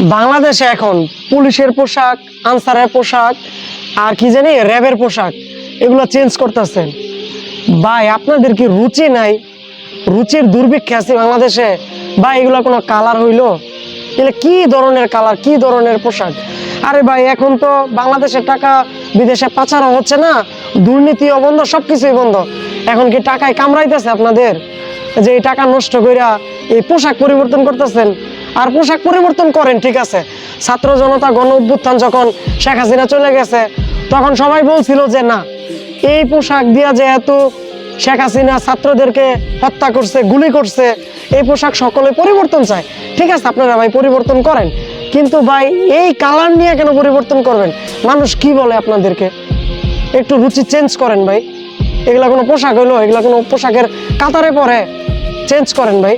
বাংলাদেশে এখন পুলিশের পোশাক, আনসারের পোশাক আর কি জানি র্যাবের পোশাক এগুলো চেঞ্জ করতেছেন। ভাই আপনাদের কি রুচি নাই? রুচির দুর্ভিক্ষে আছে বাংলাদেশে। ভাই এগুলো কোনো কালার হইলো? এগুলো কি ধরনের কালার, কি ধরনের পোশাক? আরে ভাই এখন তো বাংলাদেশের টাকা বিদেশে পাচারও হচ্ছে না, দুর্নীতিও বন্ধ, সবকিছুই বন্ধ। এখন কি টাকায় কামড়াইতেছে আপনাদের যে এই টাকা নষ্ট কইরা এই পোশাক পরিবর্তন করতেছেন? আর পোশাক পরিবর্তন করেন ঠিক আছে, ছাত্র জনতা গণ অভ্যুত্থান যখন শেখ হাসিনা চলে গেছে তখন সবাই বলছিল যে না, এই পোশাক দিয়া যেহেতু শেখ হাসিনা ছাত্রদেরকে হত্যা করছে, গুলি করছে, এই পোশাক সকলে পরিবর্তন চায়। ঠিক আছে আপনারা ভাই পরিবর্তন করেন, কিন্তু ভাই এই কালার নিয়ে কেন পরিবর্তন করবেন? মানুষ কি বলে আপনাদেরকে? একটু রুচি চেঞ্জ করেন ভাই। এগুলা কোনো পোশাক হইলো? এগুলা কোনো পোশাকের কাতারে পরে চেঞ্জ করেন ভাই।